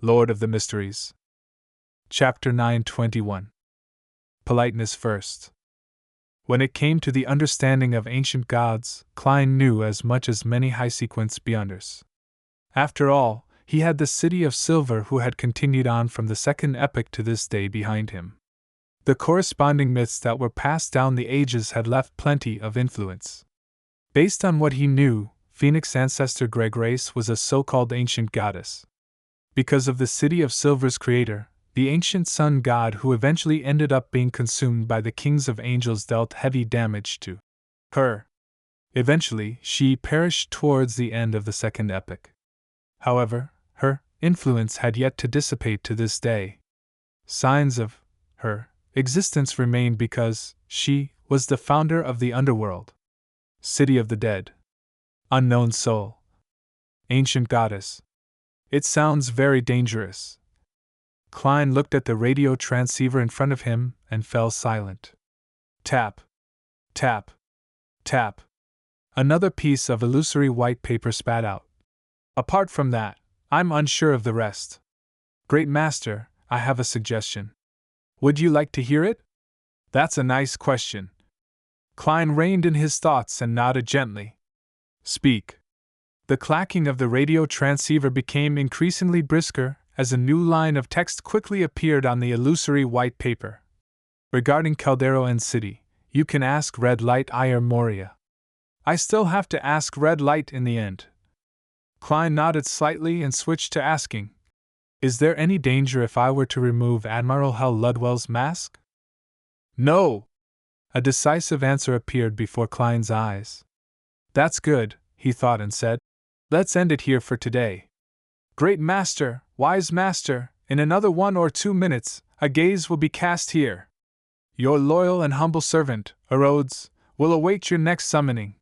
Lord of the Mysteries. Chapter 921. Politeness First. When it came to the understanding of ancient gods, Klein knew as much as many high-sequence beyonders. After all, he had the City of Silver who had continued on from the second epoch to this day behind him. The corresponding myths that were passed down the ages had left plenty of influence. Based on what he knew, Phoenix ancestor Gregrace was a so-called ancient goddess. Because of the City of Silver's creator, the ancient sun god who eventually ended up being consumed by the kings of angels dealt heavy damage to her. Eventually, she perished towards the end of the second epoch. However, her influence had yet to dissipate to this day. Signs of her existence remained because she was the founder of the underworld. City of the Dead. Unknown soul. Ancient goddess. It sounds very dangerous. Klein looked at the radio transceiver in front of him and fell silent. Tap. Tap. Tap. Another piece of illusory white paper spat out. Apart from that, I'm unsure of the rest. Great Master, I have a suggestion. Would you like to hear it? That's a nice question. Klein reined in his thoughts and nodded gently. Speak. The clacking of the radio transceiver became increasingly brisker as a new line of text quickly appeared on the illusory white paper. Regarding Caldero and City, you can ask Red Light Ire Moria. I still have to ask Red Light in the end. Klein nodded slightly and switched to asking, is there any danger if I were to remove Admiral Hell Ludwell's mask? No! A decisive answer appeared before Klein's eyes. That's good, he thought and said. Let's end it here for today. Great Master, Wise Master, in another 1 or 2 minutes, a gaze will be cast here. Your loyal and humble servant, Erodes, will await your next summoning.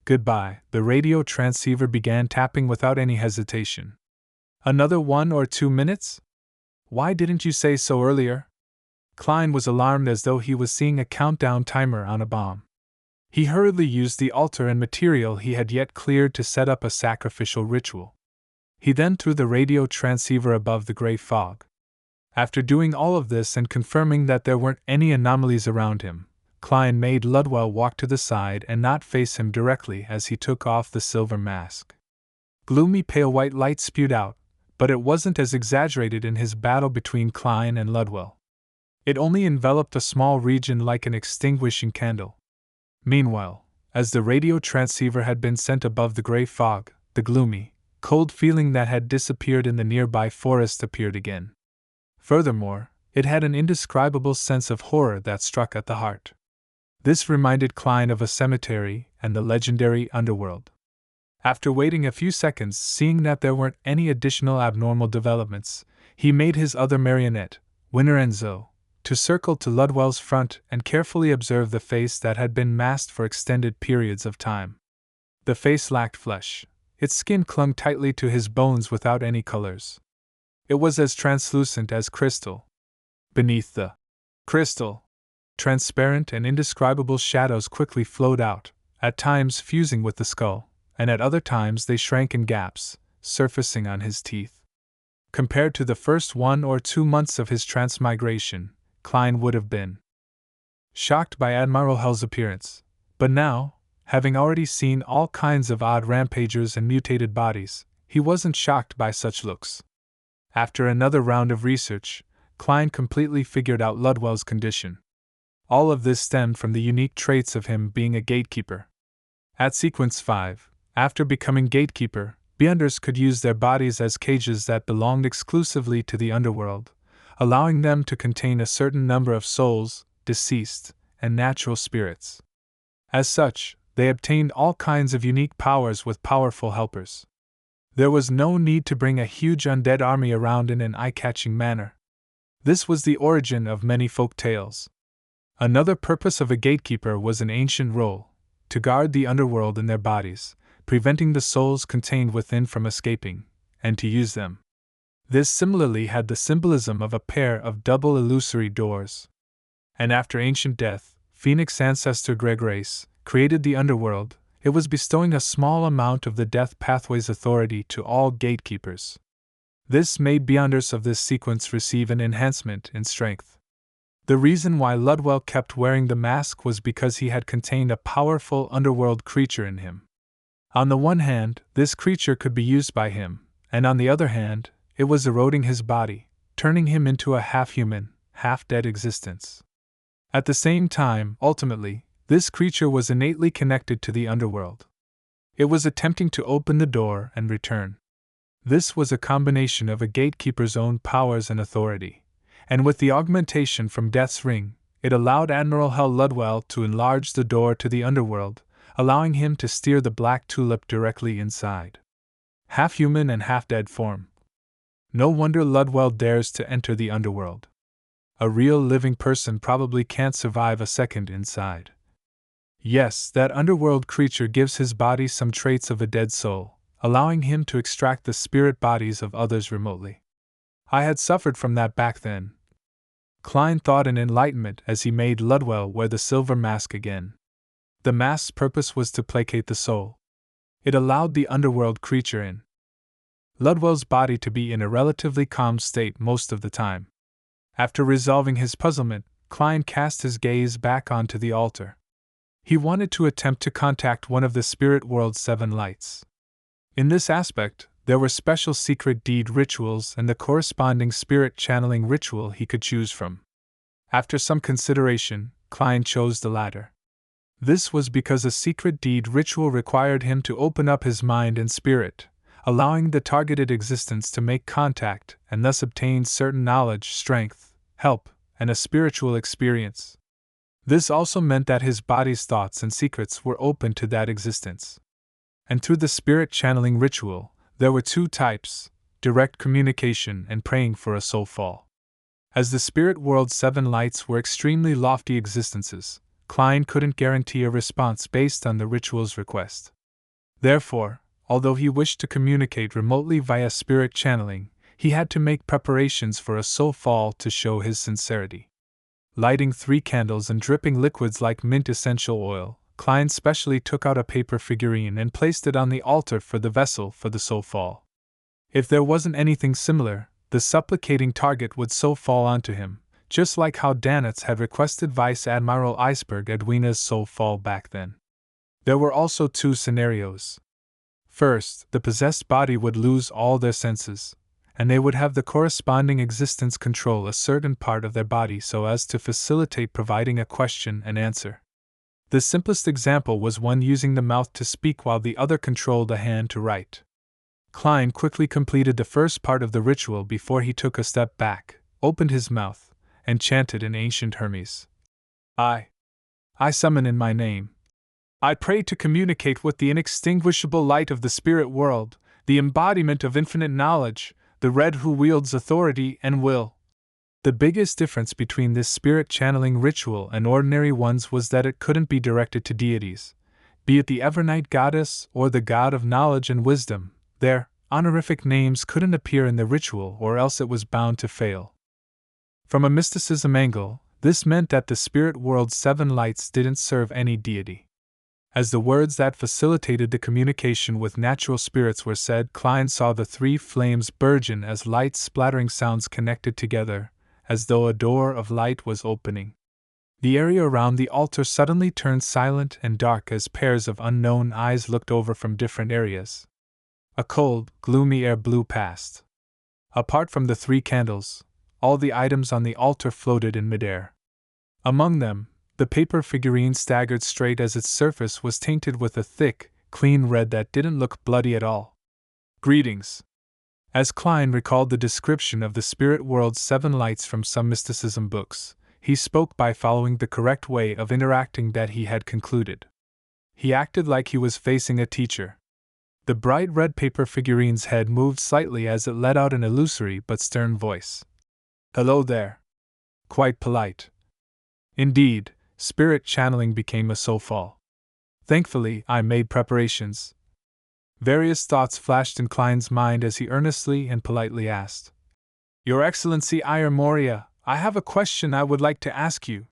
Goodbye. The radio transceiver began tapping without any hesitation. Another 1 or 2 minutes? Why didn't you say so earlier? Klein was alarmed as though he was seeing a countdown timer on a bomb. He hurriedly used the altar and material he had yet cleared to set up a sacrificial ritual. He then threw the radio transceiver above the gray fog. After doing all of this and confirming that there weren't any anomalies around him, Klein made Ludwell walk to the side and not face him directly as he took off the silver mask. Gloomy pale white light spewed out, but it wasn't as exaggerated in his battle between Klein and Ludwell. It only enveloped a small region like an extinguishing candle. Meanwhile, as the radio transceiver had been sent above the gray fog, the gloomy, cold feeling that had disappeared in the nearby forest appeared again. Furthermore, it had an indescribable sense of horror that struck at the heart. This reminded Klein of a cemetery and the legendary underworld. After waiting a few seconds, seeing that there weren't any additional abnormal developments, he made his other marionette, Winnerenzo, to circle to Ludwell's front and carefully observe the face that had been masked for extended periods of time. The face lacked flesh. Its skin clung tightly to his bones without any colors. It was as translucent as crystal. Beneath the crystal, transparent and indescribable shadows quickly flowed out, at times fusing with the skull, and at other times they shrank in gaps, surfacing on his teeth. Compared to the first 1 or 2 months of his transmigration, Klein would have been shocked by Admiral Hell's appearance, but now, having already seen all kinds of odd rampagers and mutated bodies, he wasn't shocked by such looks. After another round of research, Klein completely figured out Ludwell's condition. All of this stemmed from the unique traits of him being a gatekeeper. At Sequence 5, after becoming gatekeeper, Beyonders could use their bodies as cages that belonged exclusively to the underworld, allowing them to contain a certain number of souls, deceased, and natural spirits. As such, they obtained all kinds of unique powers with powerful helpers. There was no need to bring a huge undead army around in an eye-catching manner. This was the origin of many folk tales. Another purpose of a gatekeeper was an ancient role, to guard the underworld in their bodies, preventing the souls contained within from escaping, and to use them. This similarly had the symbolism of a pair of double illusory doors. And after ancient death, Phoenix ancestor Gregrace created the underworld. It was bestowing a small amount of the death pathway's authority to all gatekeepers. This made beyonders of this sequence receive an enhancement in strength. The reason why Ludwell kept wearing the mask was because he had contained a powerful underworld creature in him. On the one hand, this creature could be used by him, and on the other hand, it was eroding his body, turning him into a half-human, half-dead existence. At the same time, ultimately, this creature was innately connected to the underworld. It was attempting to open the door and return. This was a combination of a gatekeeper's own powers and authority, and with the augmentation from Death's Ring, it allowed Admiral Hal Ludwell to enlarge the door to the underworld, allowing him to steer the Black Tulip directly inside. Half-human and half-dead form. No wonder Ludwell dares to enter the underworld. A real living person probably can't survive a second inside. Yes, that underworld creature gives his body some traits of a dead soul, allowing him to extract the spirit bodies of others remotely. I had suffered from that back then. Klein thought in enlightenment as he made Ludwell wear the silver mask again. The mask's purpose was to placate the soul. It allowed the underworld creature in Ludwell's body to be in a relatively calm state most of the time. After resolving his puzzlement, Klein cast his gaze back onto the altar. He wanted to attempt to contact one of the spirit world's 7 lights. In this aspect, there were special secret deed rituals and the corresponding spirit channeling ritual he could choose from. After some consideration, Klein chose the latter. This was because a secret deed ritual required him to open up his mind and spirit, allowing the targeted existence to make contact and thus obtain certain knowledge, strength, help, and a spiritual experience. This also meant that his body's thoughts and secrets were open to that existence. And through the spirit channeling ritual, there were 2 types: direct communication and praying for a soul fall. As the spirit world's 7 lights were extremely lofty existences, Klein couldn't guarantee a response based on the ritual's request. Therefore, although he wished to communicate remotely via spirit channeling, he had to make preparations for a soul fall to show his sincerity. Lighting 3 candles and dripping liquids like mint essential oil, Klein specially took out a paper figurine and placed it on the altar for the vessel for the soul fall. If there wasn't anything similar, the supplicating target would so fall onto him, just like how Danitz had requested Vice Admiral Iceberg Edwina's soul fall back then. There were also 2 scenarios. First, the possessed body would lose all their senses, and they would have the corresponding existence control a certain part of their body so as to facilitate providing a question and answer. The simplest example was one using the mouth to speak while the other controlled a hand to write. Klein quickly completed the first part of the ritual before he took a step back, opened his mouth, and chanted in ancient Hermes. I summon in my name. I pray to communicate with the inextinguishable light of the spirit world, the embodiment of infinite knowledge, the Red who wields authority and will. The biggest difference between this spirit channeling ritual and ordinary ones was that it couldn't be directed to deities, be it the Evernight goddess or the god of knowledge and wisdom. Their honorific names couldn't appear in the ritual or else it was bound to fail. From a mysticism angle, this meant that the spirit world's 7 lights didn't serve any deity. As the words that facilitated the communication with natural spirits were said, Klein saw the 3 flames burgeon as light splattering sounds connected together, as though a door of light was opening. The area around the altar suddenly turned silent and dark as pairs of unknown eyes looked over from different areas. A cold, gloomy air blew past. Apart from the 3 candles, all the items on the altar floated in midair. Among them, the paper figurine staggered straight as its surface was tainted with a thick, clean red that didn't look bloody at all. Greetings. As Klein recalled the description of the spirit world's 7 lights from some mysticism books, he spoke by following the correct way of interacting that he had concluded. He acted like he was facing a teacher. The bright red paper figurine's head moved slightly as it let out an illusory but stern voice. Hello there. Quite polite. Indeed, spirit channeling became a soul fall. Thankfully, I made preparations. Various thoughts flashed in Klein's mind as he earnestly and politely asked. Your Excellency Ayar Moria, I have a question I would like to ask you.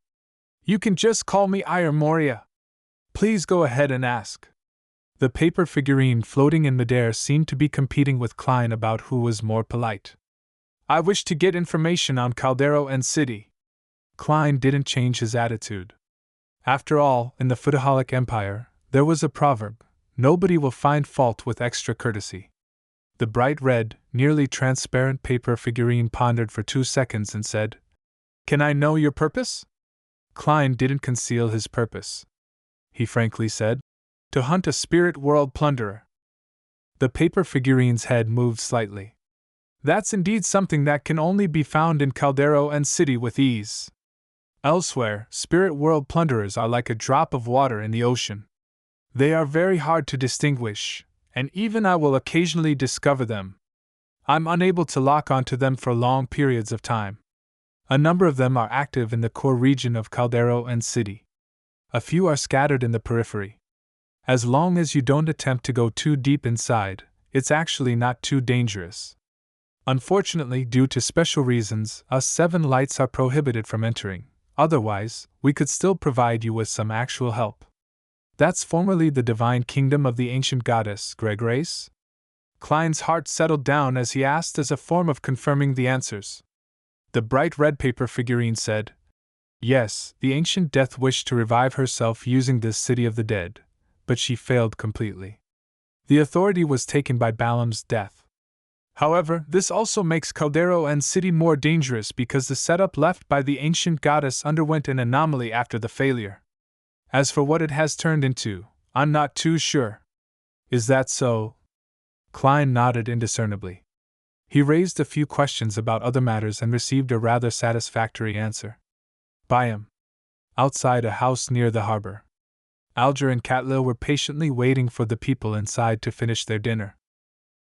You can just call me Ayar Moria. Please go ahead and ask. The paper figurine floating in midair seemed to be competing with Klein about who was more polite. I wish to get information on Caldero and City. Klein didn't change his attitude. After all, in the Foodaholic Empire, there was a proverb: nobody will find fault with extra courtesy. The bright red, nearly transparent paper figurine pondered for 2 seconds and said, Can I know your purpose? Klein didn't conceal his purpose. He frankly said, To hunt a spirit world plunderer. The paper figurine's head moved slightly. That's indeed something that can only be found in Caldero and City with ease. Elsewhere, spirit world plunderers are like a drop of water in the ocean. They are very hard to distinguish, and even I will occasionally discover them. I'm unable to lock onto them for long periods of time. A number of them are active in the core region of Caldero and City. A few are scattered in the periphery. As long as you don't attempt to go too deep inside, it's actually not too dangerous. Unfortunately, due to special reasons, us 7 lights are prohibited from entering. Otherwise, we could still provide you with some actual help. That's formerly the divine kingdom of the ancient goddess, Gregrace? Klein's heart settled down as he asked, as a form of confirming the answers. The bright red paper figurine said, Yes, the ancient death wished to revive herself using this city of the dead, but she failed completely. The authority was taken by Balaam's death. However, this also makes Caldero and City more dangerous because the setup left by the ancient goddess underwent an anomaly after the failure. As for what it has turned into, I'm not too sure. Is that so? Klein nodded indiscernibly. He raised a few questions about other matters and received a rather satisfactory answer. Byam. Outside a house near the harbor. Alger and Catlil were patiently waiting for the people inside to finish their dinner.